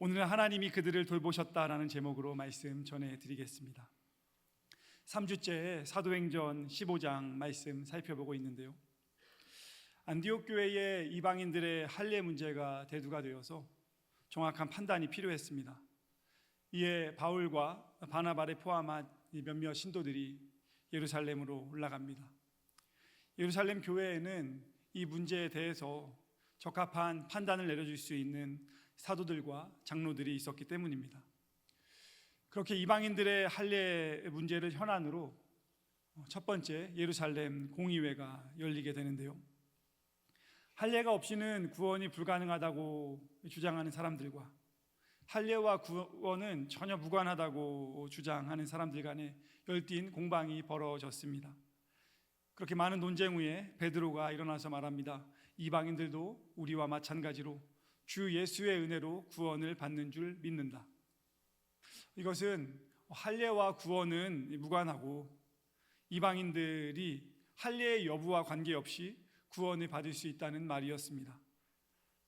오늘은 하나님이 그들을 돌보셨다라는 제목으로 말씀 전해드리겠습니다. 3주째 사도행전 15장 말씀 살펴보고 있는데요, 안디옥 교회의 이방인들의 할례 문제가 대두가 되어서 정확한 판단이 필요했습니다. 이에 바울과 바나바를 포함한 몇몇 신도들이 예루살렘으로 올라갑니다. 예루살렘 교회에는 이 문제에 대해서 적합한 판단을 내려줄 수 있는 사도들과 장로들이 있었기 때문입니다. 그렇게 이방인들의 할례 문제를 현안으로 첫 번째 예루살렘 공의회가 열리게 되는데요, 할례가 없이는 구원이 불가능하다고 주장하는 사람들과 할례와 구원은 전혀 무관하다고 주장하는 사람들 간에 열띤 공방이 벌어졌습니다. 그렇게 많은 논쟁 후에 베드로가 일어나서 말합니다. 이방인들도 우리와 마찬가지로 주 예수의 은혜로 구원을 받는 줄 믿는다. 이것은 할례와 구원은 무관하고 이방인들이 할례의 여부와 관계없이 구원을 받을 수 있다는 말이었습니다.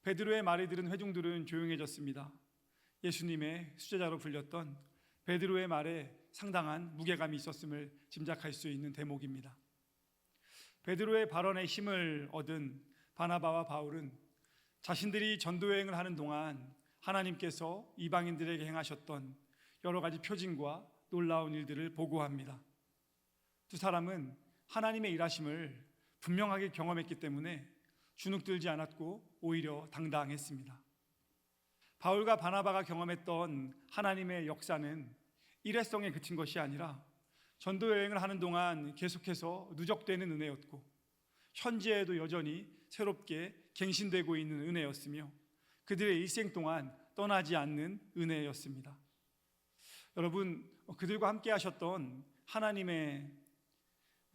베드로의 말을 들은 회중들은 조용해졌습니다. 예수님의 수제자로 불렸던 베드로의 말에 상당한 무게감이 있었음을 짐작할 수 있는 대목입니다. 베드로의 발언에 힘을 얻은 바나바와 바울은 자신들이 전도여행을 하는 동안 하나님께서 이방인들에게 행하셨던 여러 가지 표징과 놀라운 일들을 보고합니다. 두 사람은 하나님의 일하심을 분명하게 경험했기 때문에 주눅들지 않았고 오히려 당당했습니다. 바울과 바나바가 경험했던 하나님의 역사는 일회성에 그친 것이 아니라 전도여행을 하는 동안 계속해서 누적되는 은혜였고 현재에도 여전히 새롭게 갱신되고 있는 은혜였으며 그들의 일생 동안 떠나지 않는 은혜였습니다. 여러분, 그들과 함께 하셨던 하나님의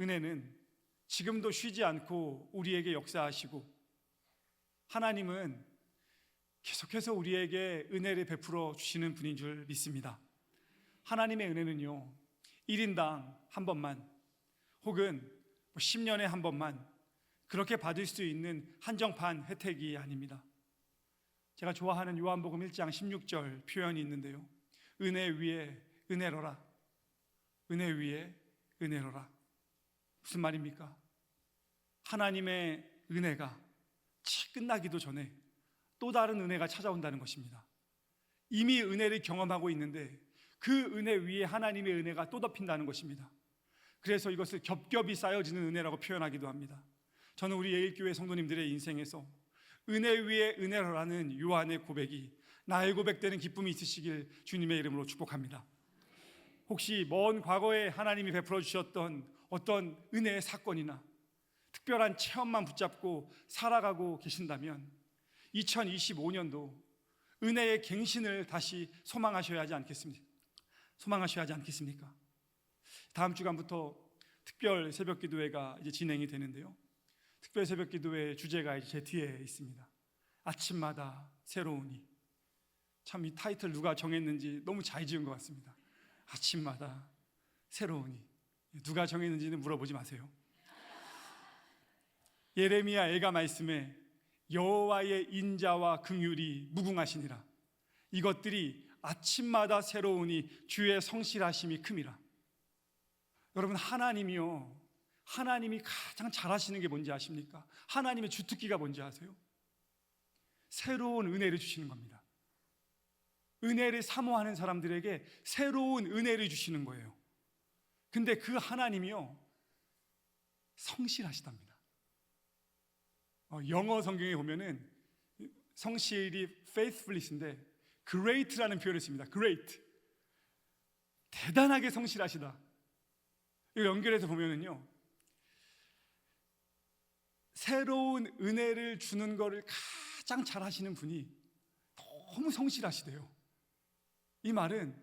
은혜는 지금도 쉬지 않고 우리에게 역사하시고 하나님은 계속해서 우리에게 은혜를 베풀어 주시는 분인 줄 믿습니다. 하나님의 은혜는요, 1인당 한 번만 혹은 10년에 한 번만 그렇게 받을 수 있는 한정판 혜택이 아닙니다. 제가 좋아하는 요한복음 1장 16절 표현이 있는데요, 은혜 위에 은혜로라, 은혜 위에 은혜로라. 무슨 말입니까? 하나님의 은혜가 채 끝나기도 전에 또 다른 은혜가 찾아온다는 것입니다. 이미 은혜를 경험하고 있는데 그 은혜 위에 하나님의 은혜가 또 덮인다는 것입니다. 그래서 이것을 겹겹이 쌓여지는 은혜라고 표현하기도 합니다. 저는 우리 예일교회 성도님들의 인생에서 은혜 위에 은혜로라는 요한의 고백이 나의 고백되는 기쁨이 있으시길 주님의 이름으로 축복합니다. 혹시 먼 과거에 하나님이 베풀어 주셨던 어떤 은혜의 사건이나 특별한 체험만 붙잡고 살아가고 계신다면 2025년도 은혜의 갱신을 다시 소망하셔야 하지 않겠습니까? 다음 주간부터 특별 새벽 기도회가 이제 진행이 되는데요, 특별 새벽 기도회 주제가 이제 제 뒤에 있습니다. 아침마다 새로우니. 참 이 타이틀 누가 정했는지 너무 잘 지은 것 같습니다. 아침마다 새로우니. 누가 정했는지는 물어보지 마세요. 예레미야 애가 말씀에 여호와의 인자와 긍휼이 무궁하시니라. 이것들이 아침마다 새로우니 주의 성실하심이 큼이라. 여러분, 하나님이 가장 잘하시는 게 뭔지 아십니까? 하나님의 주특기가 뭔지 아세요? 새로운 은혜를 주시는 겁니다. 은혜를 사모하는 사람들에게 새로운 은혜를 주시는 거예요. 근데 그 하나님이요, 성실하시답니다. 영어 성경에 보면은 성실이 faithfulness인데 great라는 표현을 씁니다. great, 대단하게 성실하시다. 이걸 연결해서 보면은요, 새로운 은혜를 주는 것을 가장 잘하시는 분이 너무 성실하시대요. 이 말은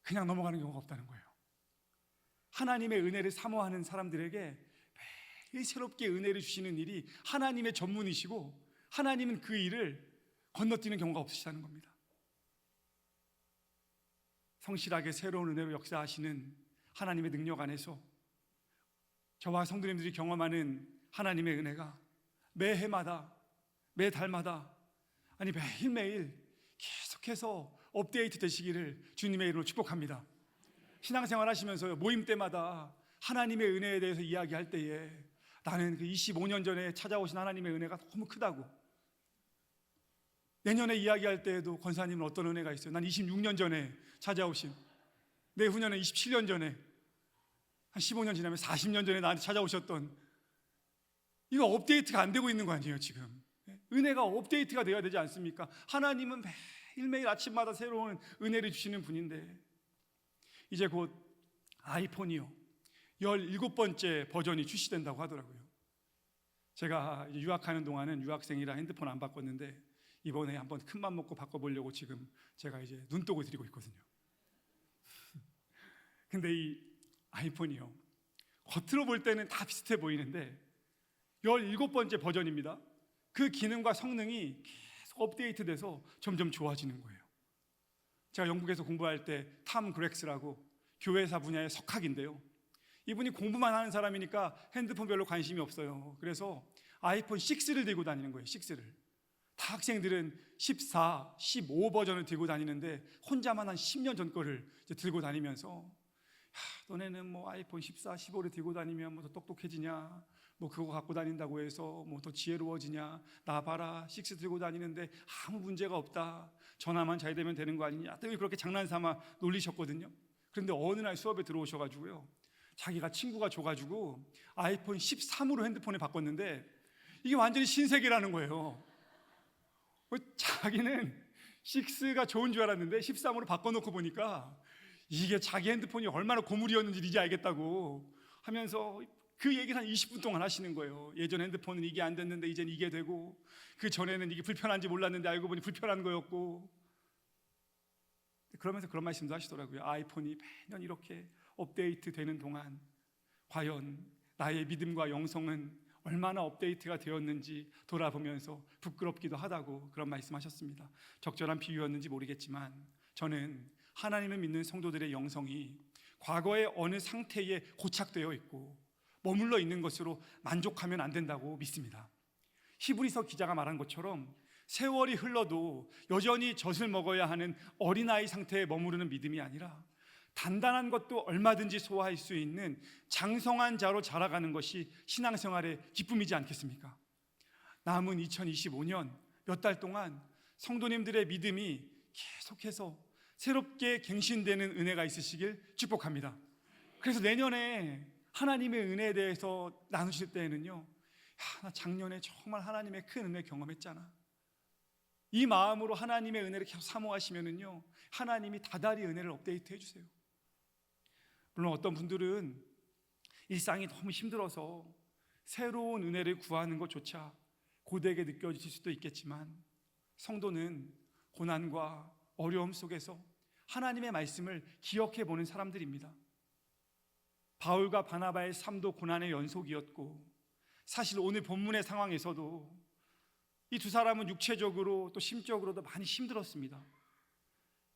그냥 넘어가는 경우가 없다는 거예요. 하나님의 은혜를 사모하는 사람들에게 매일 새롭게 은혜를 주시는 일이 하나님의 전문이시고 하나님은 그 일을 건너뛰는 경우가 없으시다는 겁니다. 성실하게 새로운 은혜로 역사하시는 하나님의 능력 안에서 저와 성도님들이 경험하는 하나님의 은혜가 매해마다, 매달마다, 아니 매일매일 계속해서 업데이트 되시기를 주님의 이름으로 축복합니다. 신앙생활 하시면서 모임 때마다 하나님의 은혜에 대해서 이야기할 때에 나는 그 25년 전에 찾아오신 하나님의 은혜가 너무 크다고, 내년에 이야기할 때에도 권사님은 어떤 은혜가 있어요? 난 26년 전에 찾아오신, 내후년에 27년 전에, 한 15년 지나면 40년 전에 나한테 찾아오셨던, 이거 업데이트가 안 되고 있는 거 아니에요 지금? 은혜가 업데이트가 돼야 되지 않습니까? 하나님은 매일매일 아침마다 새로운 은혜를 주시는 분인데, 이제 곧 아이폰이요 17번째 버전이 출시된다고 하더라고요. 제가 유학하는 동안은 유학생이라 핸드폰 안 바꿨는데 이번에 한번 큰맘 먹고 바꿔보려고 지금 제가 이제 눈독을 들이고 있거든요. 근데 이 아이폰이요, 겉으로 볼 때는 다 비슷해 보이는데 17번째 버전입니다. 그 기능과 성능이 계속 업데이트돼서 점점 좋아지는 거예요. 제가 영국에서 공부할 때 탐 그렉스라고 교회사 분야의 석학인데요, 이분이 공부만 하는 사람이니까 핸드폰 별로 관심이 없어요. 그래서 아이폰 6를 들고 다니는 거예요. 6를. 다 학생들은 14, 15 버전을 들고 다니는데 혼자만 한 10년 전 거를 이제 들고 다니면서, 너네는 뭐 아이폰 14, 15를 들고 다니면 뭐 더 똑똑해지냐, 뭐 그거 갖고 다닌다고 해서 뭐 더 지혜로워지냐, 나 봐라 6 들고 다니는데 아무 문제가 없다, 전화만 잘 되면 되는 거 아니냐, 늘 그렇게 장난삼아 놀리셨거든요. 그런데 어느 날 수업에 들어오셔가지고요, 자기가 친구가 줘가지고 아이폰 13으로 핸드폰을 바꿨는데 이게 완전히 신세계라는 거예요. 자기는 6가 좋은 줄 알았는데 13으로 바꿔놓고 보니까 이게 자기 핸드폰이 얼마나 고물이었는지 이제 알겠다고 하면서 그 얘기를 한 20분 동안 하시는 거예요. 예전 핸드폰은 이게 안 됐는데 이젠 이게 되고, 그 전에는 이게 불편한지 몰랐는데 알고 보니 불편한 거였고, 그러면서 그런 말씀도 하시더라고요. 아이폰이 매년 이렇게 업데이트 되는 동안 과연 나의 믿음과 영성은 얼마나 업데이트가 되었는지 돌아보면서 부끄럽기도 하다고 그런 말씀하셨습니다. 적절한 비유였는지 모르겠지만 저는 하나님을 믿는 성도들의 영성이 과거의 어느 상태에 고착되어 있고 머물러 있는 것으로 만족하면 안 된다고 믿습니다. 히브리서 기자가 말한 것처럼 세월이 흘러도 여전히 젖을 먹어야 하는 어린아이 상태에 머무르는 믿음이 아니라 단단한 것도 얼마든지 소화할 수 있는 장성한 자로 자라가는 것이 신앙생활의 기쁨이지 않겠습니까? 남은 2025년 몇 달 동안 성도님들의 믿음이 계속해서 새롭게 갱신되는 은혜가 있으시길 축복합니다. 그래서 내년에 하나님의 은혜에 대해서 나누실 때에는요, 나 작년에 정말 하나님의 큰 은혜 경험했잖아, 이 마음으로 하나님의 은혜를 계속 사모하시면은요, 하나님이 다달이 은혜를 업데이트 해주세요. 물론 어떤 분들은 일상이 너무 힘들어서 새로운 은혜를 구하는 것조차 고되게 느껴질 수도 있겠지만, 성도는 고난과 어려움 속에서 하나님의 말씀을 기억해 보는 사람들입니다. 바울과 바나바의 삶도 고난의 연속이었고, 사실 오늘 본문의 상황에서도 이 두 사람은 육체적으로 또 심적으로도 많이 힘들었습니다.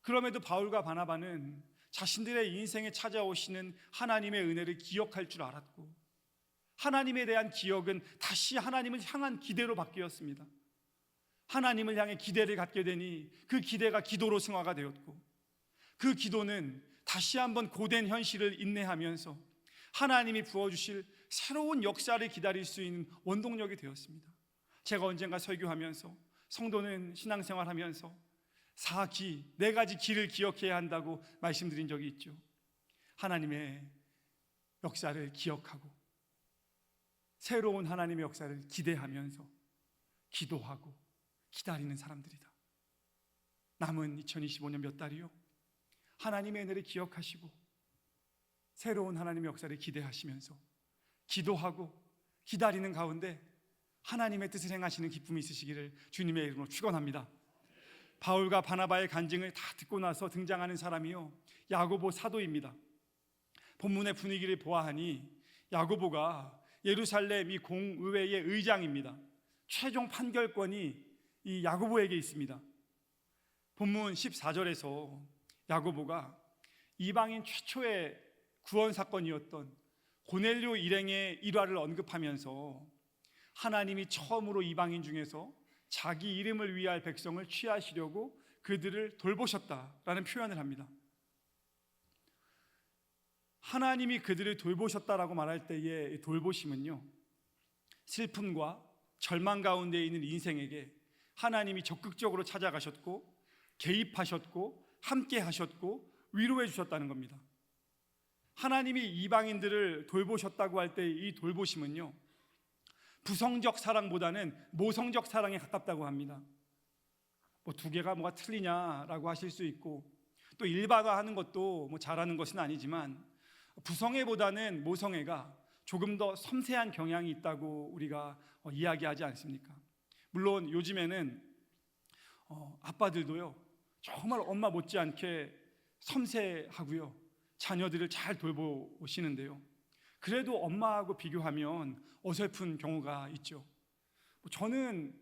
그럼에도 바울과 바나바는 자신들의 인생에 찾아오시는 하나님의 은혜를 기억할 줄 알았고, 하나님에 대한 기억은 다시 하나님을 향한 기대로 바뀌었습니다. 하나님을 향해 기대를 갖게 되니 그 기대가 기도로 승화가 되었고, 그 기도는 다시 한번 고된 현실을 인내하면서 하나님이 부어주실 새로운 역사를 기다릴 수 있는 원동력이 되었습니다. 제가 언젠가 설교하면서 성도는 신앙생활하면서 4기, 4가지 기를 기억해야 한다고 말씀드린 적이 있죠. 하나님의 역사를 기억하고 새로운 하나님의 역사를 기대하면서 기도하고 기다리는 사람들이다. 남은 2025년 몇 달이요, 하나님의 은혜를 기억하시고 새로운 하나님의 역사를 기대하시면서 기도하고 기다리는 가운데 하나님의 뜻을 행하시는 기쁨이 있으시기를 주님의 이름으로 축원합니다. 바울과 바나바의 간증을 다 듣고 나서 등장하는 사람이요, 야고보 사도입니다. 본문의 분위기를 보아하니 야고보가 예루살렘 이 공의회의 의장입니다. 최종 판결권이 이 야고보에게 있습니다. 본문 14절에서 야고보가 이방인 최초의 구원 사건이었던 고넬료 일행의 일화를 언급하면서 하나님이 처음으로 이방인 중에서 자기 이름을 위할 백성을 취하시려고 그들을 돌보셨다라는 표현을 합니다. 하나님이 그들을 돌보셨다라고 말할 때의 돌보심은요, 슬픔과 절망 가운데 있는 인생에게 하나님이 적극적으로 찾아가셨고 개입하셨고 함께 하셨고 위로해 주셨다는 겁니다. 하나님이 이방인들을 돌보셨다고 할 때 이 돌보심은요, 부성적 사랑보다는 모성적 사랑에 가깝다고 합니다. 뭐 두 개가 뭐가 틀리냐라고 하실 수 있고, 또 일반화하는 것도 뭐 잘하는 것은 아니지만 부성애보다는 모성애가 조금 더 섬세한 경향이 있다고 우리가 이야기하지 않습니까? 물론 요즘에는 아빠들도요, 정말 엄마 못지않게 섬세하고요, 자녀들을 잘 돌보시는데요, 그래도 엄마하고 비교하면 어설픈 경우가 있죠. 저는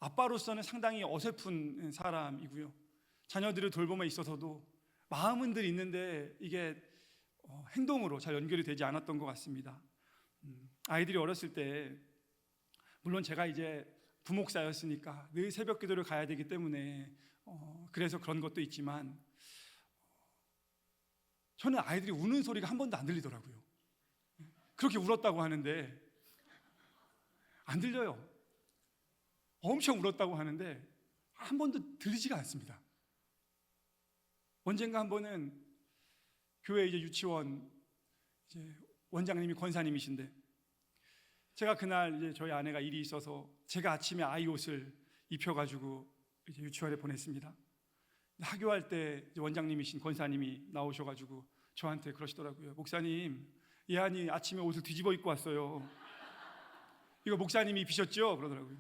아빠로서는 상당히 어설픈 사람이고요, 자녀들을 돌봄에 있어서도 마음은 늘 있는데 이게 행동으로 잘 연결이 되지 않았던 것 같습니다. 아이들이 어렸을 때, 물론 제가 이제 부목사였으니까 늘 새벽 기도를 가야 되기 때문에 그래서 그런 것도 있지만, 저는 아이들이 우는 소리가 한 번도 안 들리더라고요. 그렇게 울었다고 하는데 안 들려요. 엄청 울었다고 하는데 한 번도 들리지가 않습니다. 언젠가 한 번은 교회 이제 유치원 이제 원장님이 권사님이신데, 제가 그날 이제 저희 아내가 일이 있어서 제가 아침에 아이 옷을 입혀가지고 이제 유치원에 보냈습니다. 하교할 때 원장님이신 권사님이 나오셔가지고 저한테 그러시더라고요. 목사님, 예한이 아침에 옷을 뒤집어 입고 왔어요. 이거 목사님이 입히셨죠? 그러더라고요.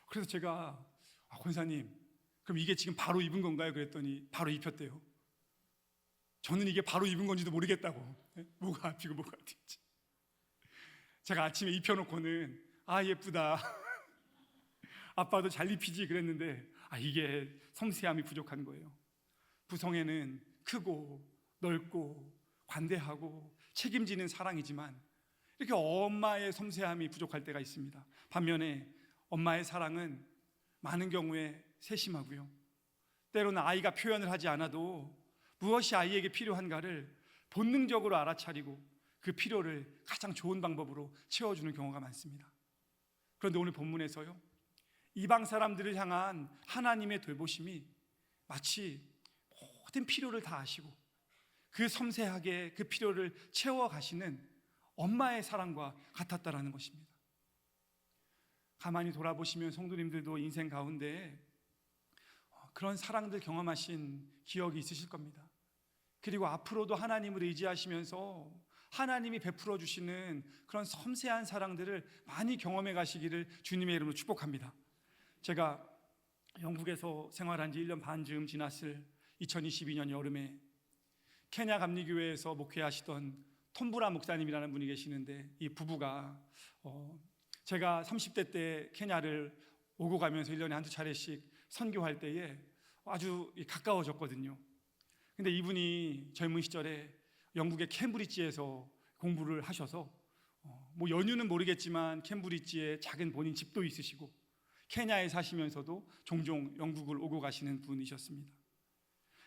그래서 제가 권사님, 그럼 이게 지금 바로 입은 건가요? 그랬더니 바로 입혔대요. 저는 이게 바로 입은 건지도 모르겠다고. 뭐가 앞이고 뭐가 뒤인지. 제가 아침에 입혀놓고는 예쁘다, 아빠도 잘 입히지 그랬는데 이게 섬세함이 부족한 거예요. 부성애는 크고 넓고 관대하고 책임지는 사랑이지만 이렇게 엄마의 섬세함이 부족할 때가 있습니다. 반면에 엄마의 사랑은 많은 경우에 세심하고요, 때로는 아이가 표현을 하지 않아도 무엇이 아이에게 필요한가를 본능적으로 알아차리고 그 필요를 가장 좋은 방법으로 채워주는 경우가 많습니다. 그런데 오늘 본문에서요, 이방 사람들을 향한 하나님의 돌보심이 마치 모든 필요를 다 아시고 그 섬세하게 그 필요를 채워가시는 엄마의 사랑과 같았다라는 것입니다. 가만히 돌아보시면 성도님들도 인생 가운데 그런 사랑들 경험하신 기억이 있으실 겁니다. 그리고 앞으로도 하나님을 의지하시면서 하나님이 베풀어 주시는 그런 섬세한 사랑들을 많이 경험해 가시기를 주님의 이름으로 축복합니다. 제가 영국에서 생활한 지 1년 반쯤 지났을 2022년 여름에 케냐 감리교회에서 목회하시던 톰브라 목사님이라는 분이 계시는데, 이 부부가 제가 30대 때 케냐를 오고 가면서 1년에 한두 차례씩 선교할 때에 아주 가까워졌거든요. 근데 이분이 젊은 시절에 영국의 캠브리지에서 공부를 하셔서 뭐 연유는 모르겠지만 캠브리지에 작은 본인 집도 있으시고 케냐에 사시면서도 종종 영국을 오고 가시는 분이셨습니다.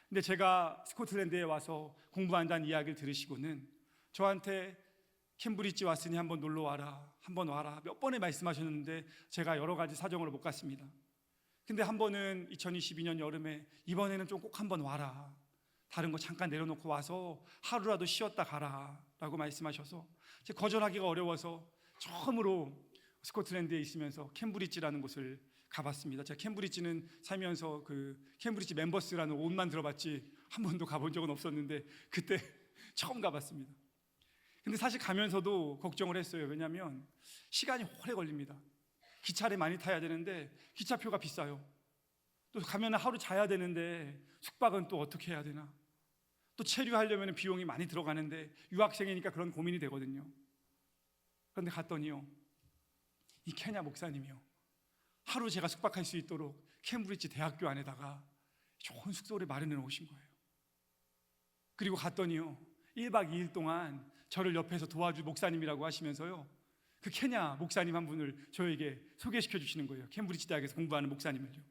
근데 제가 스코틀랜드에 와서 공부한다는 이야기를 들으시고는 저한테 캠브리지 왔으니 한번 놀러 와라, 한번 와라 몇 번에 말씀하셨는데 제가 여러 가지 사정으로 못 갔습니다. 근데 한 번은 2022년 여름에 이번에는 좀 꼭 한번 와라, 다른 거 잠깐 내려놓고 와서 하루라도 쉬었다 가라 라고 말씀하셔서 제가 거절하기가 어려워서 처음으로 스코틀랜드에 있으면서 캠브리지라는 곳을 가봤습니다. 제가 캠브리지는 살면서 그 캠브리지 멤버스라는 옷만 들어봤지 한 번도 가본 적은 없었는데 그때 처음 가봤습니다. 근데 사실 가면서도 걱정을 했어요. 왜냐하면 시간이 오래 걸립니다. 기차를 많이 타야 되는데 기차표가 비싸요. 또 가면 하루 자야 되는데 숙박은 또 어떻게 해야 되나, 또 체류하려면 비용이 많이 들어가는데 유학생이니까 그런 고민이 되거든요. 그런데 갔더니요, 이 케냐 목사님이요, 하루 제가 숙박할 수 있도록 캠브리지 대학교 안에다가 좋은 숙소를 마련해 놓으신 거예요. 그리고 갔더니요, 1박 2일 동안 저를 옆에서 도와줄 목사님이라고 하시면서요, 그 케냐 목사님 한 분을 저에게 소개시켜 주시는 거예요. 캠브리지 대학에서 공부하는 목사님을요.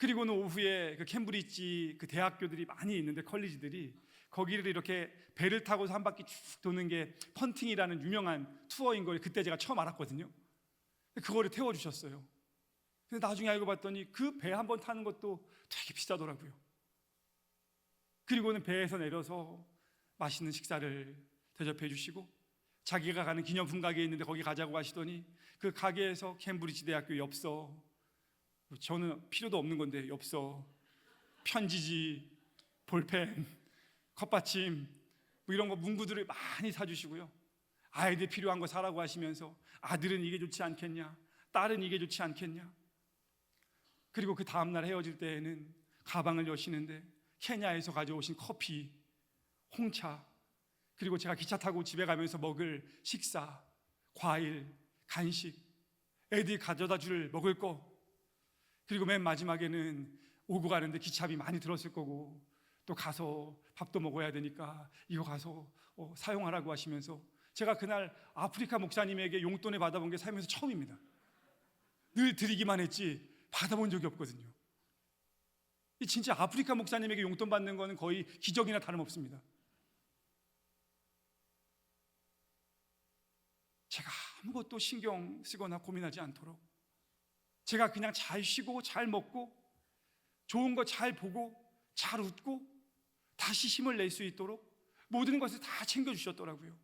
그리고는 오후에 그 캠브리지 그 대학교들이 많이 있는데 컬리지들이 거기를 이렇게 배를 타고서 한 바퀴 쭉 도는 게 펀팅이라는 유명한 투어인 걸 그때 제가 처음 알았거든요. 그거를 태워주셨어요. 근데 나중에 알고 봤더니 그 배 한 번 타는 것도 되게 비싸더라고요. 그리고는 배에서 내려서 맛있는 식사를 대접해 주시고 자기가 가는 기념품 가게에 있는데 거기 가자고 하시더니 그 가게에서 캠브리지 대학교 엽서, 저는 필요도 없는 건데 엽서, 편지지, 볼펜, 컵받침 뭐 이런 거 문구들을 많이 사주시고요. 아이들 필요한 거 사라고 하시면서 아들은 이게 좋지 않겠냐, 딸은 이게 좋지 않겠냐. 그리고 그 다음날 헤어질 때에는 가방을 여시는데 케냐에서 가져오신 커피, 홍차, 그리고 제가 기차 타고 집에 가면서 먹을 식사, 과일, 간식, 애들이 가져다 줄 먹을 거, 그리고 맨 마지막에는 오고 가는데 기차비 많이 들었을 거고 또 가서 밥도 먹어야 되니까 이거 가서 사용하라고 하시면서 제가 그날 아프리카 목사님에게 용돈을 받아본 게 살면서 처음입니다. 늘 드리기만 했지 받아본 적이 없거든요. 진짜 아프리카 목사님에게 용돈 받는 거는 거의 기적이나 다름없습니다. 제가 아무것도 신경 쓰거나 고민하지 않도록 제가 그냥 잘 쉬고 잘 먹고 좋은 거 잘 보고 잘 웃고 다시 힘을 낼 수 있도록 모든 것을 다 챙겨주셨더라고요.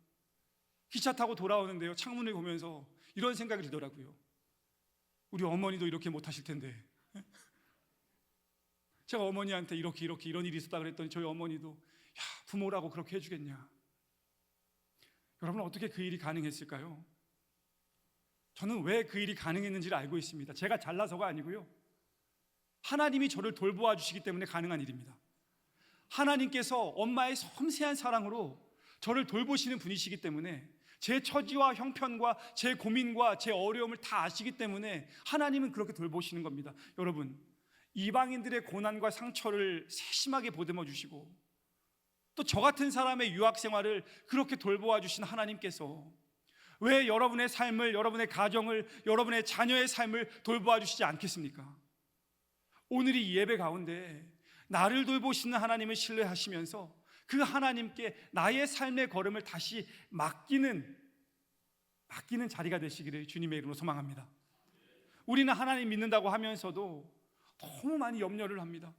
기차 타고 돌아오는데요, 창문을 보면서 이런 생각이 들더라고요. 우리 어머니도 이렇게 못하실 텐데. 제가 어머니한테 이렇게 이런 일이 있었다 그랬더니 저희 어머니도 야, 부모라고 그렇게 해주겠냐. 여러분, 어떻게 그 일이 가능했을까요? 저는 왜 그 일이 가능했는지를 알고 있습니다. 제가 잘나서가 아니고요, 하나님이 저를 돌보아 주시기 때문에 가능한 일입니다. 하나님께서 엄마의 섬세한 사랑으로 저를 돌보시는 분이시기 때문에 제 처지와 형편과 제 고민과 제 어려움을 다 아시기 때문에 하나님은 그렇게 돌보시는 겁니다. 여러분, 이방인들의 고난과 상처를 세심하게 보듬어 주시고 또 저 같은 사람의 유학 생활을 그렇게 돌보아 주신 하나님께서 왜 여러분의 삶을, 여러분의 가정을, 여러분의 자녀의 삶을 돌보아 주시지 않겠습니까? 오늘 이 예배 가운데 나를 돌보시는 하나님을 신뢰하시면서 그 하나님께 나의 삶의 걸음을 다시 맡기는 자리가 되시기를 주님의 이름으로 소망합니다. 우리는 하나님 믿는다고 하면서도 너무 많이 염려를 합니다.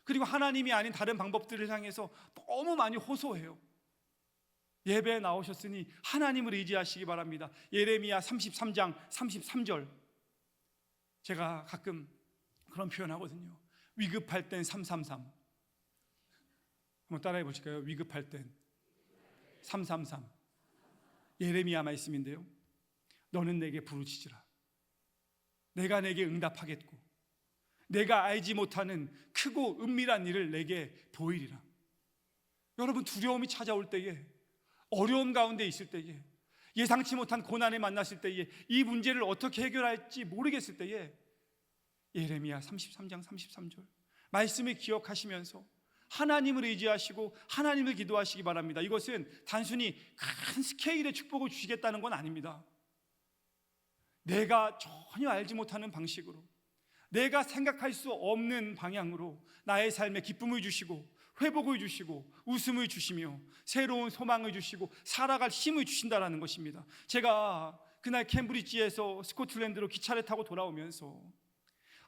그리고 하나님이 아닌 다른 방법들을 향해서 너무 많이 호소해요. 예배에 나오셨으니 하나님을 의지하시기 바랍니다. 예레미야 33장 33절, 제가 가끔 그런 표현하거든요. 위급할 땐 333. 한번 따라해 보실까요? 위급할 땐 333. 예레미야 말씀인데요, 너는 내게 부르짖으라. 내가 내게 응답하겠고 내가 알지 못하는 크고 은밀한 일을 내게 보이리라. 여러분, 두려움이 찾아올 때에, 어려움 가운데 있을 때에, 예상치 못한 고난에 만났을 때에, 이 문제를 어떻게 해결할지 모르겠을 때에 예레미야 33장 33절 말씀을 기억하시면서 하나님을 의지하시고 하나님을 기도하시기 바랍니다. 이것은 단순히 큰 스케일의 축복을 주시겠다는 건 아닙니다. 내가 전혀 알지 못하는 방식으로, 내가 생각할 수 없는 방향으로 나의 삶에 기쁨을 주시고 회복을 주시고 웃음을 주시며 새로운 소망을 주시고 살아갈 힘을 주신다는 것입니다. 제가 그날 캠브리지에서 스코틀랜드로 기차를 타고 돌아오면서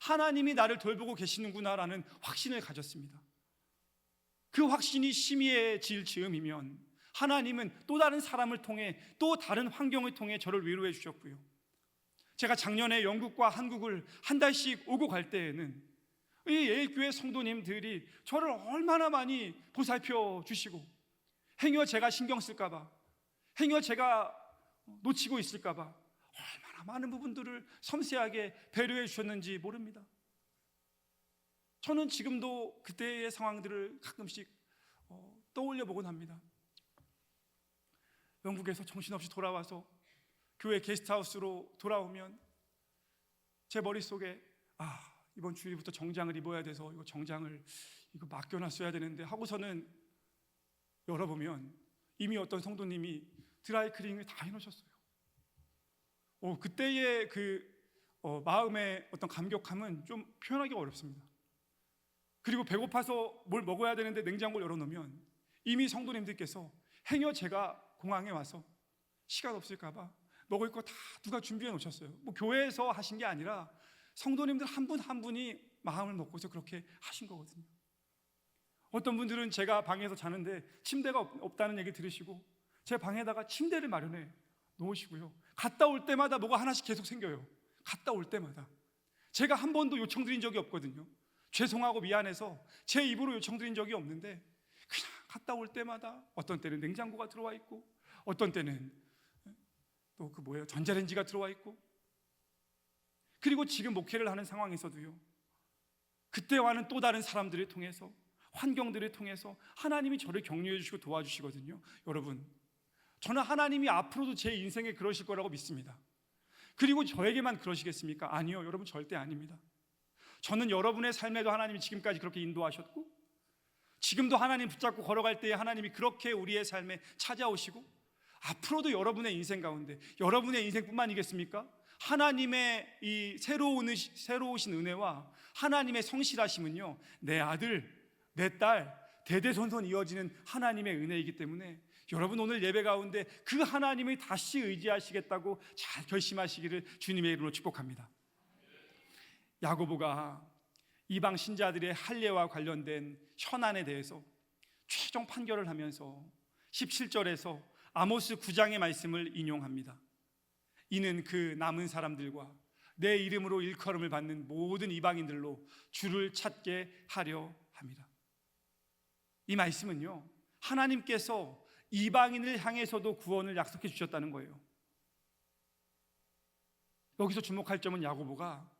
하나님이 나를 돌보고 계시는구나라는 확신을 가졌습니다. 그 확신이 심의해질 즈음이면 하나님은 또 다른 사람을 통해, 또 다른 환경을 통해 저를 위로해 주셨고요, 제가 작년에 영국과 한국을 한 달씩 오고 갈 때에는 이 예일교회 성도님들이 저를 얼마나 많이 보살펴 주시고, 행여 제가 신경 쓸까봐, 행여 제가 놓치고 있을까봐 얼마나 많은 부분들을 섬세하게 배려해 주셨는지 모릅니다. 저는 지금도 그때의 상황들을 가끔씩 떠올려 보곤 합니다. 영국에서 정신없이 돌아와서 교회 게스트하우스로 돌아오면 제 머릿속에 이번 주일부터 정장을 입어야 돼서 이거 정장을 맡겨놨어야 되는데 하고서는 열어보면 이미 어떤 성도님이 드라이클닝을 다 해놓으셨어요. 그때의 그 마음의 어떤 감격함은 좀 표현하기가 어렵습니다. 그리고 배고파서 뭘 먹어야 되는데 냉장고를 열어놓으면 이미 성도님들께서 행여 제가 공항에 와서 시간 없을까 봐 먹을 거 다 누가 준비해 놓으셨어요. 뭐 교회에서 하신 게 아니라 성도님들 한 분 한 분이 마음을 먹고서 그렇게 하신 거거든요. 어떤 분들은 제가 방에서 자는데 침대가 없다는 얘기 들으시고 제 방에다가 침대를 마련해 놓으시고요, 갔다 올 때마다 뭐가 하나씩 계속 생겨요. 갔다 올 때마다 제가 한 번도 요청드린 적이 없거든요. 죄송하고 미안해서 제 입으로 요청드린 적이 없는데 그냥 갔다 올 때마다 어떤 때는 냉장고가 들어와 있고 어떤 때는 또 전자레인지가 들어와 있고, 그리고 지금 목회를 하는 상황에서도요, 그때와는 또 다른 사람들을 통해서, 환경들을 통해서 하나님이 저를 격려해 주시고 도와주시거든요. 여러분, 저는 하나님이 앞으로도 제 인생에 그러실 거라고 믿습니다. 그리고 저에게만 그러시겠습니까? 아니요, 여러분, 절대 아닙니다. 저는 여러분의 삶에도 하나님이 지금까지 그렇게 인도하셨고, 지금도 하나님 붙잡고 걸어갈 때에 하나님이 그렇게 우리의 삶에 찾아오시고, 앞으로도 여러분의 인생 가운데, 여러분의 인생뿐만이겠습니까? 하나님의 이 새로우신 은혜와 하나님의 성실하심은요, 내 아들, 내 딸, 대대손손 이어지는 하나님의 은혜이기 때문에 여러분, 오늘 예배 가운데 그 하나님을 다시 의지하시겠다고 잘 결심하시기를 주님의 이름으로 축복합니다. 야고보가 이방 신자들의 할례와 관련된 현안에 대해서 최종 판결을 하면서 17절에서 아모스 9장의 말씀을 인용합니다. 이는 그 남은 사람들과 내 이름으로 일컬음을 받는 모든 이방인들로 주를 찾게 하려 합니다. 이 말씀은요, 하나님께서 이방인을 향해서도 구원을 약속해 주셨다는 거예요. 여기서 주목할 점은 야고보가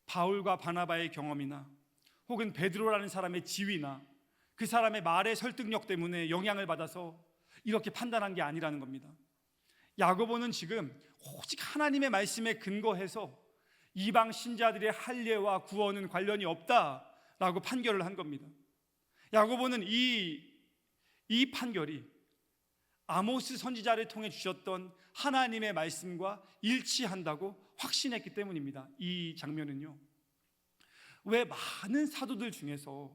바울과 바나바의 경험이나 혹은 베드로라는 사람의 지위나 그 사람의 말의 설득력 때문에 영향을 받아서 이렇게 판단한 게 아니라는 겁니다. 야고보는 지금 오직 하나님의 말씀에 근거해서 이방 신자들의 할례와 구원은 관련이 없다라고 판결을 한 겁니다. 야고보는 이 판결이 아모스 선지자를 통해 주셨던 하나님의 말씀과 일치한다고 확신했기 때문입니다. 이 장면은요, 왜 많은 사도들 중에서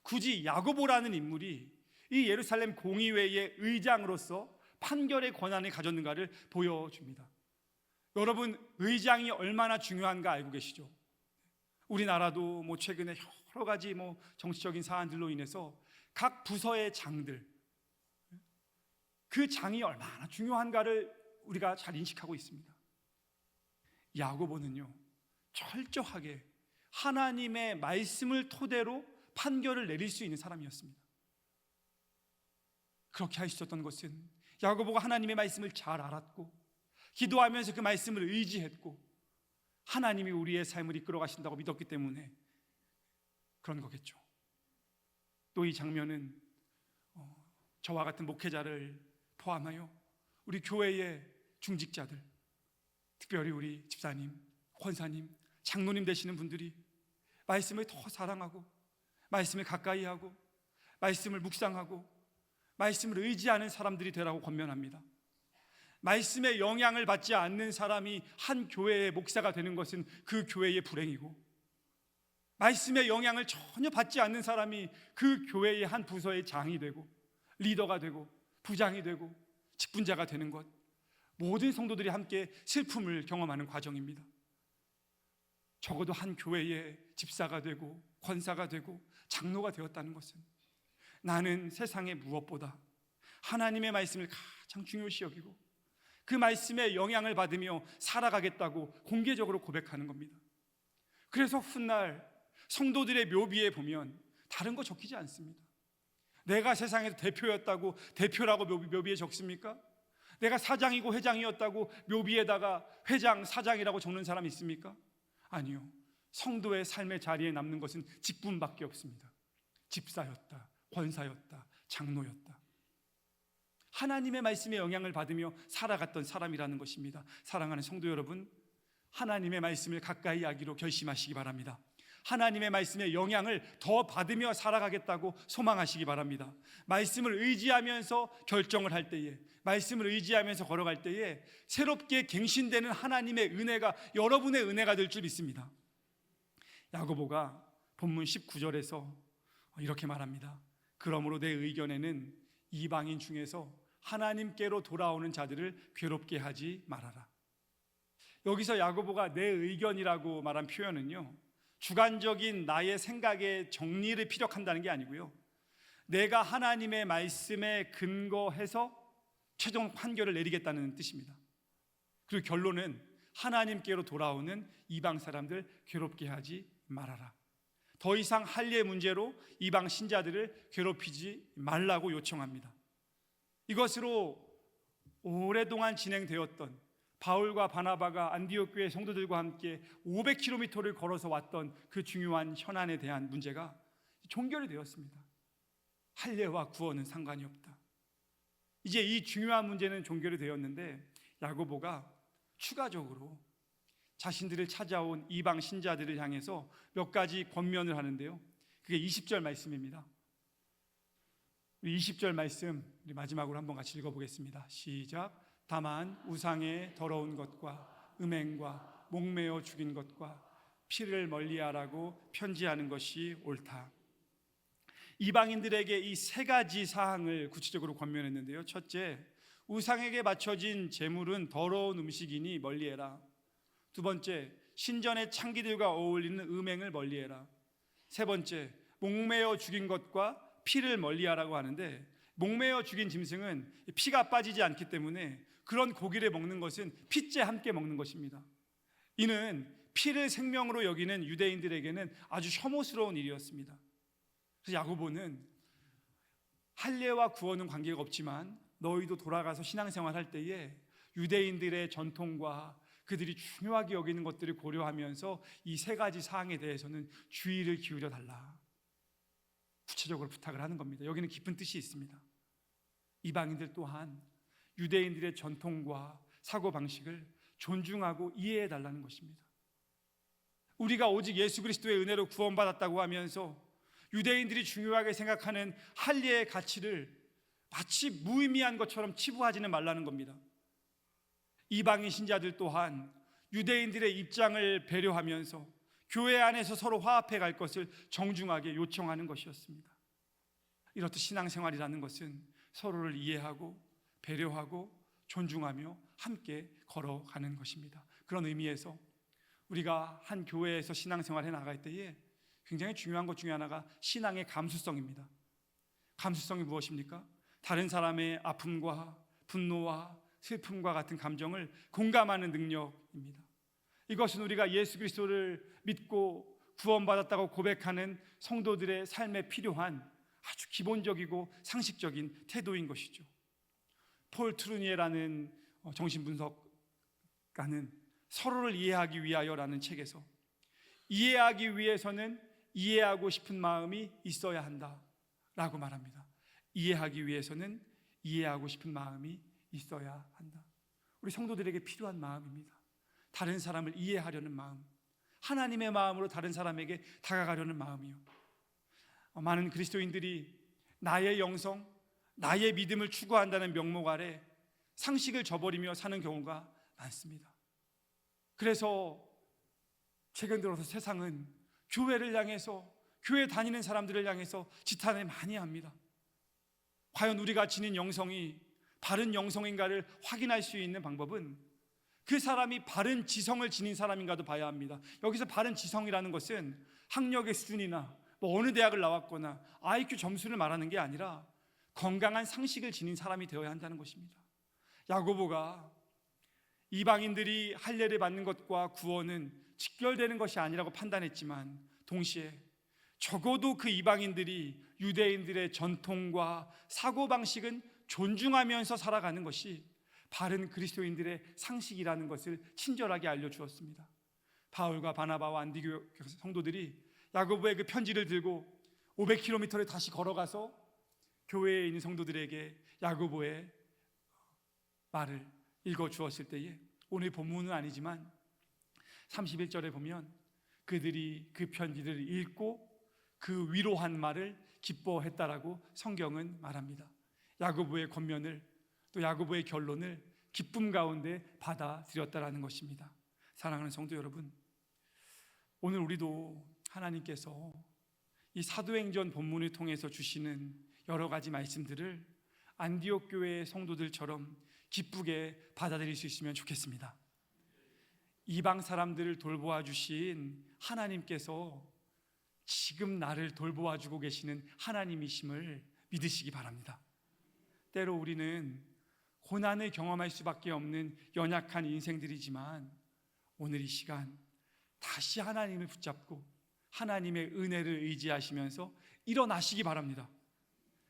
굳이 야고보라는 인물이 이 예루살렘 공의회의 의장으로서 판결의 권한을 가졌는가를 보여줍니다. 여러분, 의장이 얼마나 중요한가 알고 계시죠? 우리나라도 최근에 여러 가지 정치적인 사안들로 인해서 각 부서의 장들, 그 장이 얼마나 중요한가를 우리가 잘 인식하고 있습니다. 야고보는요, 철저하게 하나님의 말씀을 토대로 판결을 내릴 수 있는 사람이었습니다. 그렇게 할 수 있었던 것은 야고보가 하나님의 말씀을 잘 알았고, 기도하면서 그 말씀을 의지했고, 하나님이 우리의 삶을 이끌어 가신다고 믿었기 때문에 그런 거겠죠. 또 이 장면은 저와 같은 목회자를 포함하여 우리 교회의 중직자들, 특별히 우리 집사님, 권사님, 장로님 되시는 분들이 말씀을 더 사랑하고, 말씀을 가까이 하고, 말씀을 묵상하고, 말씀을 의지하는 사람들이 되라고 권면합니다. 말씀의 영향을 받지 않는 사람이 한 교회의 목사가 되는 것은 그 교회의 불행이고, 말씀의 영향을 전혀 받지 않는 사람이 그 교회의 한 부서의 장이 되고 리더가 되고 부장이 되고 직분자가 되는 것, 모든 성도들이 함께 슬픔을 경험하는 과정입니다. 적어도 한 교회의 집사가 되고 권사가 되고 장로가 되었다는 것은 나는 세상의 무엇보다 하나님의 말씀을 가장 중요시 여기고 그 말씀에 영향을 받으며 살아가겠다고 공개적으로 고백하는 겁니다. 그래서 훗날 성도들의 묘비에 보면 다른 거 적히지 않습니다. 내가 세상에서 대표였다고 대표라고 묘비에 적습니까? 내가 사장이고 회장이었다고 묘비에다가 회장, 사장이라고 적는 사람이 있습니까? 아니요. 성도의 삶의 자리에 남는 것은 직분밖에 없습니다. 집사였다, 권사였다, 장로였다. 하나님의 말씀에 영향을 받으며 살아갔던 사람이라는 것입니다. 사랑하는 성도 여러분, 하나님의 말씀을 가까이 하기로 결심하시기 바랍니다. 하나님의 말씀의 영향을 더 받으며 살아가겠다고 소망하시기 바랍니다. 말씀을 의지하면서 결정을 할 때에, 말씀을 의지하면서 걸어갈 때에 새롭게 갱신되는 하나님의 은혜가 여러분의 은혜가 될 줄 믿습니다. 야고보가 본문 19절에서 이렇게 말합니다. 그러므로 내 의견에는 이방인 중에서 하나님께로 돌아오는 자들을 괴롭게 하지 말아라. 여기서 야고보가 내 의견이라고 말한 표현은요, 주관적인 나의 생각의 정리를 피력한다는 게 아니고요, 내가 하나님의 말씀에 근거해서 최종 판결을 내리겠다는 뜻입니다. 그리고 결론은 하나님께로 돌아오는 이방 사람들 괴롭게 하지 말아라. 더 이상 할례 문제로 이방 신자들을 괴롭히지 말라고 요청합니다. 이것으로 오랫동안 진행되었던 바울과 바나바가 안디옥 교회 성도들과 함께 500km를 걸어서 왔던 그 중요한 현안에 대한 문제가 종결이 되었습니다. 할례와 구원은 상관이 없다. 이제 이 중요한 문제는 종결이 되었는데 야고보가 추가적으로 자신들을 찾아온 이방 신자들을 향해서 몇 가지 권면을 하는데요, 그게 20절 말씀입니다. 20절 말씀 우리 마지막으로 한번 같이 읽어보겠습니다. 시작. 다만 우상의 더러운 것과 음행과 목매어 죽인 것과 피를 멀리하라고 편지하는 것이 옳다. 이방인들에게 이 세 가지 사항을 구체적으로 권면했는데요. 첫째, 우상에게 바쳐진 제물은 더러운 음식이니 멀리해라. 두 번째, 신전의 창기들과 어울리는 음행을 멀리해라. 세 번째, 목매어 죽인 것과 피를 멀리하라고 하는데, 목매어 죽인 짐승은 피가 빠지지 않기 때문에 그런 고기를 먹는 것은 피째 함께 먹는 것입니다. 이는 피를 생명으로 여기는 유대인들에게는 아주 혐오스러운 일이었습니다. 그래서 야고보는 할례와 구원은 관계가 없지만 너희도 돌아가서 신앙생활할 때에 유대인들의 전통과 그들이 중요하게 여기는 것들을 고려하면서 이 세 가지 사항에 대해서는 주의를 기울여 달라, 구체적으로 부탁을 하는 겁니다. 여기는 깊은 뜻이 있습니다. 이방인들 또한 유대인들의 전통과 사고방식을 존중하고 이해해 달라는 것입니다. 우리가 오직 예수 그리스도의 은혜로 구원받았다고 하면서 유대인들이 중요하게 생각하는 할례의 가치를 마치 무의미한 것처럼 치부하지는 말라는 겁니다. 이방인 신자들 또한 유대인들의 입장을 배려하면서 교회 안에서 서로 화합해 갈 것을 정중하게 요청하는 것이었습니다. 이렇듯 신앙생활이라는 것은 서로를 이해하고 배려하고 존중하며 함께 걸어가는 것입니다. 그런 의미에서 우리가 한 교회에서 신앙생활해 나갈 때에 굉장히 중요한 것 중에 하나가 신앙의 감수성입니다. 감수성이 무엇입니까? 다른 사람의 아픔과 분노와 슬픔과 같은 감정을 공감하는 능력입니다. 이것은 우리가 예수 그리스도를 믿고 구원받았다고 고백하는 성도들의 삶에 필요한 아주 기본적이고 상식적인 태도인 것이죠. 폴 트루니에라는 정신분석가는 서로를 이해하기 위하여라는 책에서 이해하기 위해서는 이해하고 싶은 마음이 있어야 한다라고 말합니다. 이해하기 위해서는 이해하고 싶은 마음이 있어야 한다. 우리 성도들에게 필요한 마음입니다. 다른 사람을 이해하려는 마음, 하나님의 마음으로 다른 사람에게 다가가려는 마음이요. 많은 그리스도인들이 나의 영성, 나의 믿음을 추구한다는 명목 아래 상식을 저버리며 사는 경우가 많습니다. 그래서 최근 들어서 세상은 교회를 향해서, 교회 다니는 사람들을 향해서 지탄을 많이 합니다. 과연 우리가 지닌 영성이 바른 영성인가를 확인할 수 있는 방법은 그 사람이 바른 지성을 지닌 사람인가도 봐야 합니다. 여기서 바른 지성이라는 것은 학력의 수준이나 어느 대학을 나왔거나 IQ 점수를 말하는 게 아니라 건강한 상식을 지닌 사람이 되어야 한다는 것입니다. 야고보가 이방인들이 할례를 받는 것과 구원은 직결되는 것이 아니라고 판단했지만 동시에 적어도 그 이방인들이 유대인들의 전통과 사고방식은 존중하면서 살아가는 것이 바른 그리스도인들의 상식이라는 것을 친절하게 알려주었습니다. 바울과 바나바와 안디옥 성도들이 야고보의 그 편지를 들고 500km를 다시 걸어가서 교회에 있는 성도들에게 야고보의 말을 읽어주었을 때에 오늘 본문은 아니지만 31절에 보면 그들이 그 편지를 읽고 그 위로한 말을 기뻐했다라고 성경은 말합니다. 야고보의 권면을, 또 야고보의 결론을 기쁨 가운데 받아들였다라는 것입니다. 사랑하는 성도 여러분, 오늘 우리도 하나님께서 이 사도행전 본문을 통해서 주시는 여러 가지 말씀들을 안디옥 교회의 성도들처럼 기쁘게 받아들일 수 있으면 좋겠습니다. 이방 사람들을 돌보아 주신 하나님께서 지금 나를 돌보아 주고 계시는 하나님이심을 믿으시기 바랍니다. 때로 우리는 고난을 경험할 수밖에 없는 연약한 인생들이지만 오늘 이 시간 다시 하나님을 붙잡고 하나님의 은혜를 의지하시면서 일어나시기 바랍니다.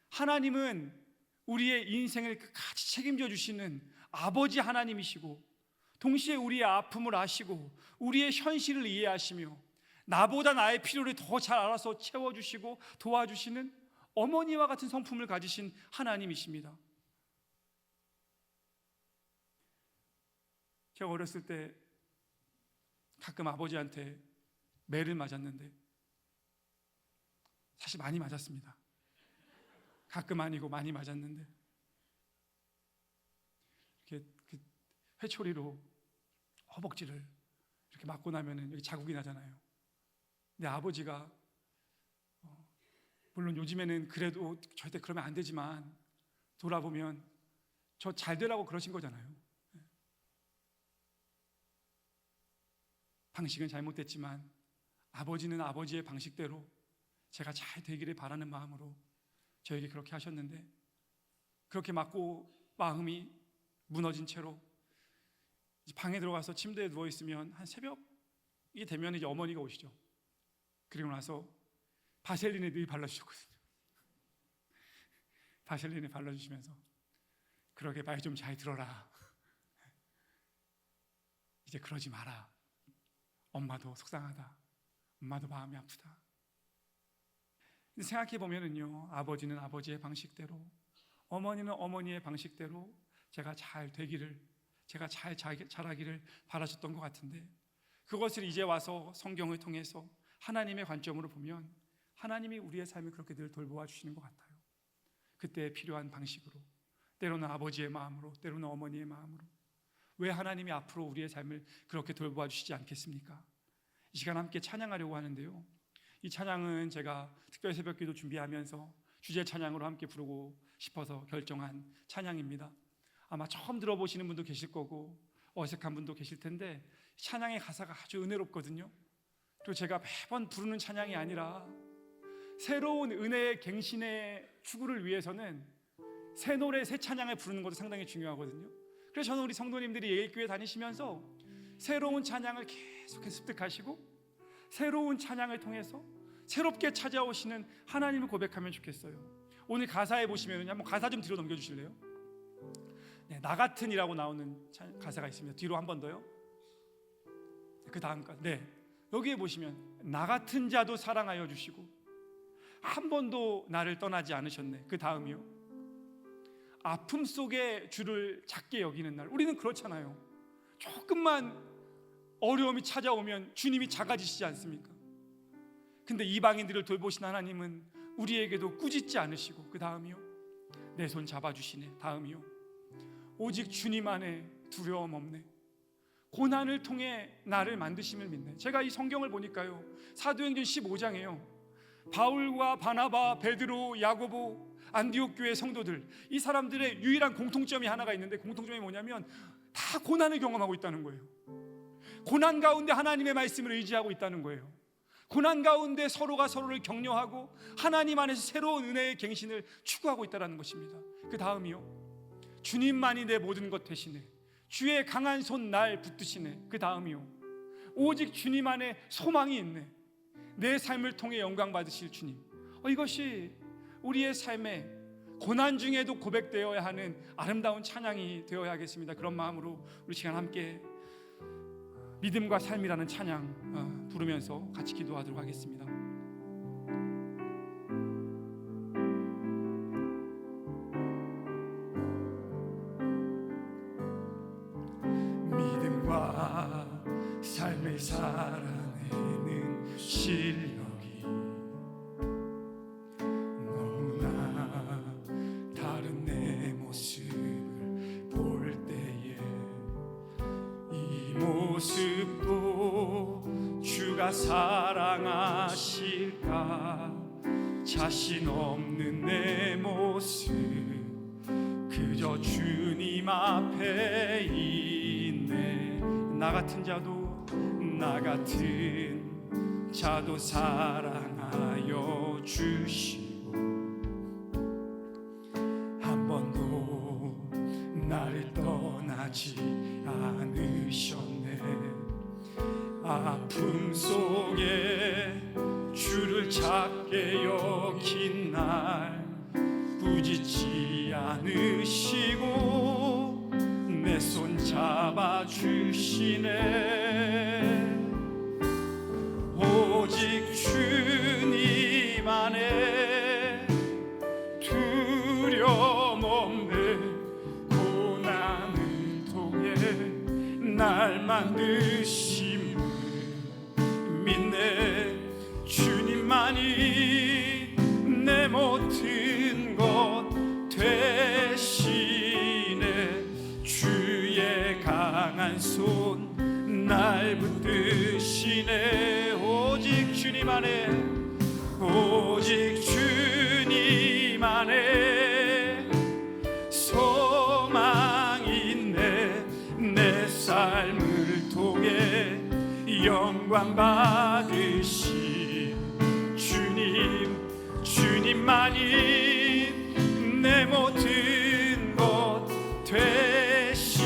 하나님은 우리의 인생을 같이 책임져 주시는 아버지 하나님이시고, 동시에 우리의 아픔을 아시고 우리의 현실을 이해하시며 나보다 나의 필요를 더 잘 알아서 채워주시고 도와주시는 어머니와 같은 성품을 가지신 하나님이십니다. 제가 어렸을 때 가끔 아버지한테 매를 맞았는데, 사실 많이 맞았습니다. 가끔 아니고 많이 맞았는데, 이렇게 회초리로 허벅지를 이렇게 맞고 나면은 여기 자국이 나잖아요. 근데 아버지가 물론 요즘에는 그래도 절대 그러면 안 되지만 돌아보면 저 잘 되라고 그러신 거잖아요. 방식은 잘못됐지만 아버지는 아버지의 방식대로 제가 잘 되기를 바라는 마음으로 저에게 그렇게 하셨는데, 그렇게 맞고 마음이 무너진 채로 방에 들어가서 침대에 누워있으면 한 새벽이 되면 이제 어머니가 오시죠. 그리고 나서 바셀린을 늘 발라주셨거든요. 바셀린을 발라주시면서 그러게 말 좀 잘 들어라, 이제 그러지 마라, 엄마도 속상하다, 엄마도 마음이 아프다. 근데 생각해보면은요, 아버지는 아버지의 방식대로, 어머니는 어머니의 방식대로 제가 잘 되기를, 제가 잘 자라기를 바라셨던 것 같은데, 그것을 이제 와서 성경을 통해서 하나님의 관점으로 보면 하나님이 우리의 삶을 그렇게 늘 돌보아 주시는 것 같아요. 그때 필요한 방식으로, 때로는 아버지의 마음으로, 때로는 어머니의 마음으로. 왜 하나님이 앞으로 우리의 삶을 그렇게 돌보아 주시지 않겠습니까? 이 시간 함께 찬양하려고 하는데요, 이 찬양은 제가 특별 새벽기도 준비하면서 주제 찬양으로 함께 부르고 싶어서 결정한 찬양입니다. 아마 처음 들어보시는 분도 계실 거고 어색한 분도 계실 텐데, 찬양의 가사가 아주 은혜롭거든요. 또 제가 매번 부르는 찬양이 아니라 새로운 은혜의 갱신의 추구를 위해서는 새 노래, 새 찬양을 부르는 것도 상당히 중요하거든요. 그래서 저는 우리 성도님들이 예일교회 다니시면서 새로운 찬양을 계속해서 습득하시고 새로운 찬양을 통해서 새롭게 찾아오시는 하나님을 고백하면 좋겠어요. 오늘 가사에 보시면 한번 가사 좀 뒤로 넘겨주실래요? 네, 나 같은이라고 나오는 가사가 있습니다. 뒤로 한 번 더요. 그 다음 가사. 네, 여기에 보시면 나 같은 자도 사랑하여 주시고 한 번도 나를 떠나지 않으셨네. 그 다음이요, 아픔 속에 주를 작게 여기는 날. 우리는 그렇잖아요. 조금만 어려움이 찾아오면 주님이 작아지시지 않습니까? 근데 이방인들을 돌보신 하나님은 우리에게도 꾸짖지 않으시고, 그 다음이요, 내 손 잡아주시네. 다음이요, 오직 주님 안에 두려움 없네. 고난을 통해 나를 만드심을 믿네. 제가 이 성경을 보니까요, 사도행전 15장에요 바울과 바나바, 베드로, 야고보, 안디옥 교회 성도들, 이 사람들의 유일한 공통점이 하나가 있는데, 공통점이 뭐냐면 다 고난을 경험하고 있다는 거예요. 고난 가운데 하나님의 말씀을 의지하고 있다는 거예요. 고난 가운데 서로가 서로를 격려하고 하나님 안에서 새로운 은혜의 갱신을 추구하고 있다는 것입니다. 그 다음이요, 주님만이 내 모든 것 되시네. 주의 강한 손 날 붙드시네. 그 다음이요, 오직 주님 안에 소망이 있네. 내 삶을 통해 영광 받으실 주님. 이것이 우리의 삶에 고난 중에도 고백되어야 하는 아름다운 찬양이 되어야겠습니다. 그런 마음으로 우리 시간 함께 믿음과 삶이라는 찬양 부르면서 같이 기도하도록 하겠습니다. 믿음과 삶을 살아내는 실력이 너무나 다른 내 모습을 볼 때에 이 모습도 주가 사랑하실까? 자신 없는 내 모습 그저 주님 앞에 있네. 나 같은 자도 사랑하여 주시고 한 번도 나를 떠나지 않으셨네. 아픔 속에 주를 찾게 여긴 날 꾸짖지 않으시고 내 손 잡아주시네. 오직 주님 안에 두려움 없네. 고난을 통해 날 만드심을 믿네. 주님만이 내 모든 것 되시네. 주의 강한 손 날 붙드시네. 오직 주님 안에 오직 주님 안에 소망이 있네. 내 삶을 통해 영광 받으신 주님만이 내 모든 것 되시네.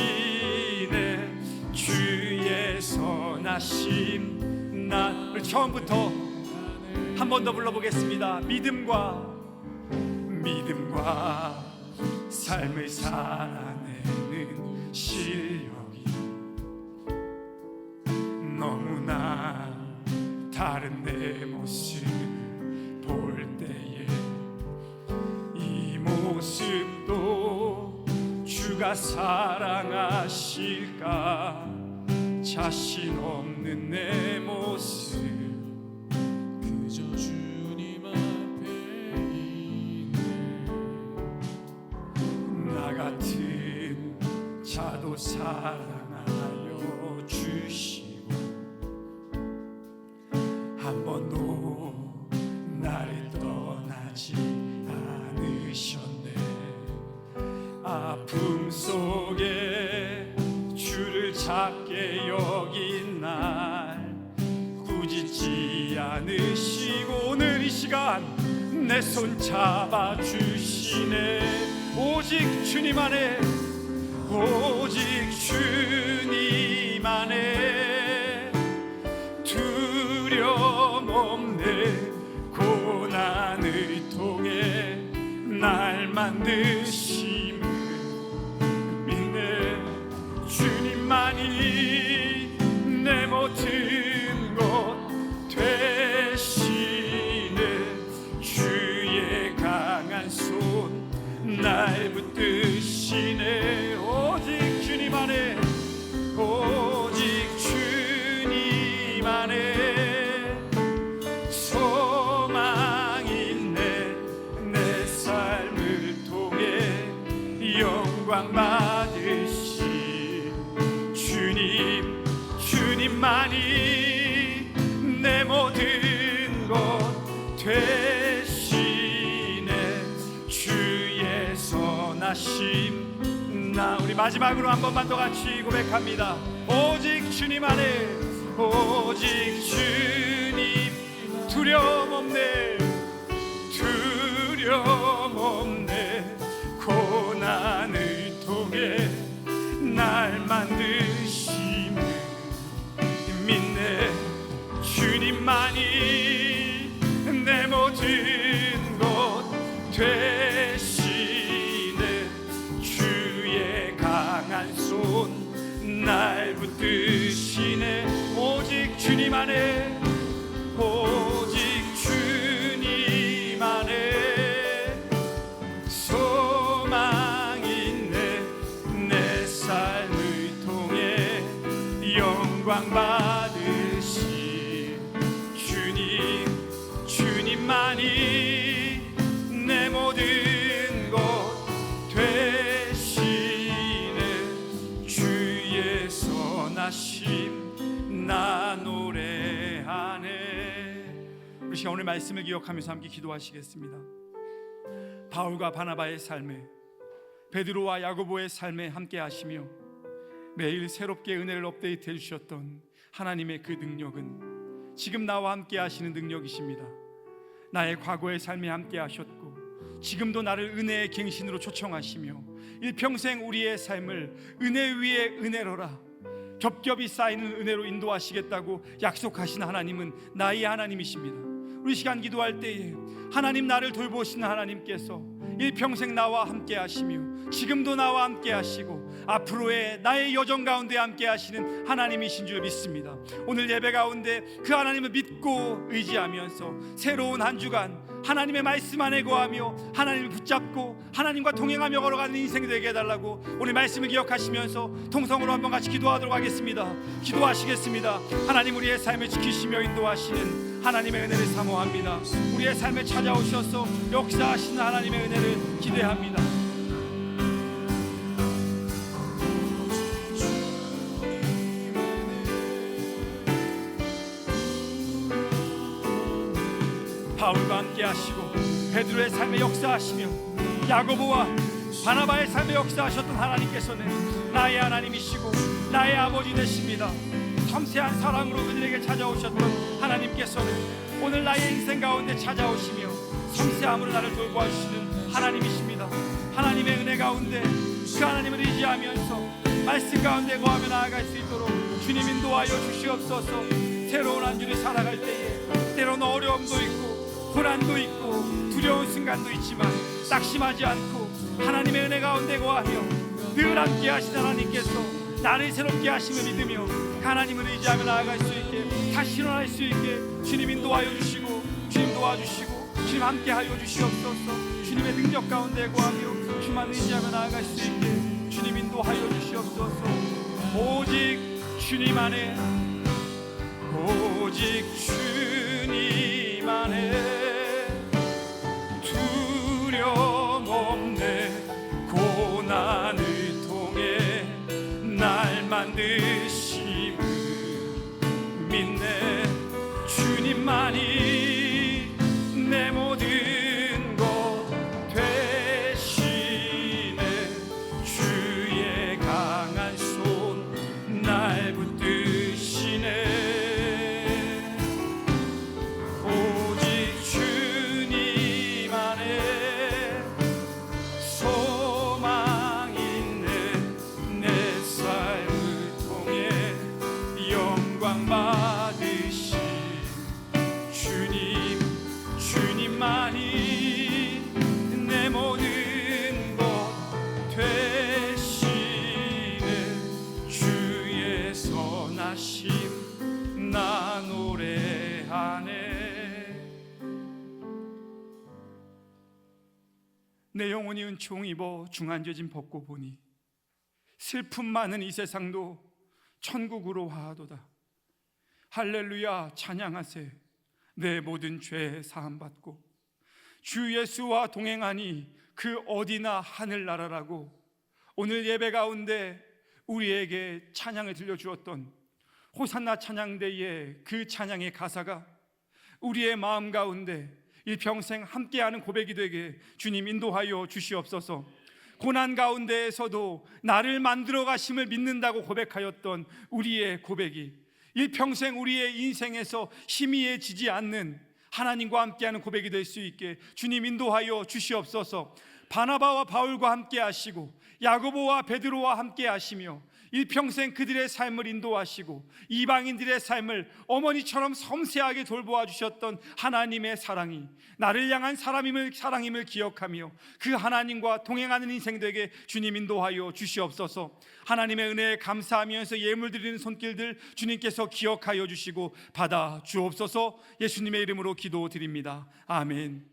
주의 선하심 우리 처음부터 한 번 더 불러보겠습니다. 믿음과 삶을 살아내는 실력이 너무나 다른 내 모습 볼 때에 이 모습도 주가 사랑하실까? 자신 없는 내 모습 그저 주님 앞에 있네. 나 같은 자도 사랑하여 주시고 한 번도 나를 떠나지 않으셨네. 아픔 속에 주를 찾게 여긴 날 꾸짖지 않으시고 오늘 이 시간 내 손 잡아주시네. 오직 주님 안에 두려움 없네. 고난을 통해 날 만드심을 믿네. 주님만이 내 모든 것 되시네. 주의 강한 손 날 붙드시네. 오직 주님 안에 소망이 있네. 내 삶을 통해 영광 받으신 주님만이 내 모든 것 되시네. 주의 선하심 우리 마지막으로 한 번만 더 같이 고백합니다. 오직 주님 안에 주님 두려움 없네. 고난을 통해 날 만드심을 믿네. 주님만이 내 모든 것 되시네. 주의 강한 손 날 붙드시네. 오직 주님 안에 소망이 있네. 내 삶을 통해 영광 받으신 주님 우리 시간 오늘 말씀을 기억하면서 함께 기도하시겠습니다. 바울과 바나바의 삶에, 베드로와 야고보의 삶에 함께 하시며 매일 새롭게 은혜를 업데이트해 주셨던 하나님의 그 능력은 지금 나와 함께 하시는 능력이십니다. 나의 과거의 삶에 함께 하셨고 지금도 나를 은혜의 갱신으로 초청하시며 일평생 우리의 삶을 은혜 위에 은혜로라, 겹겹이 쌓이는 은혜로 인도하시겠다고 약속하신 하나님은 나의 하나님이십니다. 우리 시간 기도할 때에 하나님, 나를 돌보시는 하나님께서 일평생 나와 함께 하시며 지금도 나와 함께 하시고 앞으로의 나의 여정 가운데 함께 하시는 하나님이신 줄 믿습니다. 오늘 예배 가운데 그 하나님을 믿고 의지하면서 새로운 한 주간 하나님의 말씀 안에 거하며 하나님을 붙잡고 하나님과 동행하며 걸어가는 인생 되게 해달라고 오늘 말씀을 기억하시면서 통성으로 한번 같이 기도하도록 하겠습니다. 기도하시겠습니다. 하나님, 우리의 삶을 지키시며 인도하시는 하나님의 은혜를 사모합니다. 우리의 삶에 찾아오셔서 역사하시는 하나님의 은혜를 기대합니다. 바울과 함께 하시고 베드로의 삶에 역사하시며 야고보와 바나바의 삶에 역사하셨던 하나님께서는 나의 하나님이시고 나의 아버지 되십니다. 섬세한 사랑으로 그들에게 찾아오셨던 하나님께서는 오늘 나의 인생 가운데 찾아오시며 섬세함으로 나를 돌보아주시는 하나님이십니다. 하나님의 은혜 가운데 그 하나님을 의지하면서 말씀 가운데 거하며 나아갈 수 있도록 주님 인도하여 주시옵소서. 새로운 한 주를 살아갈 때에 때로는 어려움도 있고 고난도 있고 두려운 순간도 있지만 낙심하지 않고 하나님의 은혜 가운데 거하며 늘 함께 하신 하나님께서 나를 새롭게 하심을 믿으며 하나님을 의지하며 나아갈 수 있게, 다시 일어날 수 있게 주님 인도하여 주시고 주님 도와주시고 주님 함께하여 주시옵소서. 주님의 능력 가운데 거하며 주만 의지하며 나아갈 수 있게 주님 인도하여 주시옵소서. 오직 주님 안에, 오직 주님 안에 두려움 없네. 고난을 통해 날 만드심을 믿네. 주님만이 내 모든 것 되시네. 주의 강한 손 날 붙드시네. 오직 주님 안에 소망 있네. 내 삶을 통해 영광 받으신 주님, 주님만이 내 모든 것 되시네. 주의 선하심 나 노래하네. 내 영혼이 은총 입어 중한죄짐 벗고 보니 슬픔 많은 이 세상도 천국으로 화하도다. 할렐루야 찬양하세. 내 모든 죄 사함 받고 주 예수와 동행하니 그 어디나 하늘나라라고 오늘 예배 가운데 우리에게 찬양을 들려주었던 호산나 찬양대의 그 찬양의 가사가 우리의 마음 가운데 일평생 함께하는 고백이 되게 주님 인도하여 주시옵소서. 고난 가운데에서도 나를 만들어 가심을 믿는다고 고백하였던 우리의 고백이 일평생 우리의 인생에서 희미해지지 않는 하나님과 함께하는 고백이 될 수 있게 주님 인도하여 주시옵소서. 바나바와 바울과 함께 하시고 야고보와 베드로와 함께 하시며 일평생 그들의 삶을 인도하시고 이방인들의 삶을 어머니처럼 섬세하게 돌보아 주셨던 하나님의 사랑이 나를 향한 사랑임을 기억하며 그 하나님과 동행하는 인생 되게 주님 인도하여 주시옵소서. 하나님의 은혜에 감사하면서 예물 드리는 손길들 주님께서 기억하여 주시고 받아 주옵소서. 예수님의 이름으로 기도드립니다. 아멘.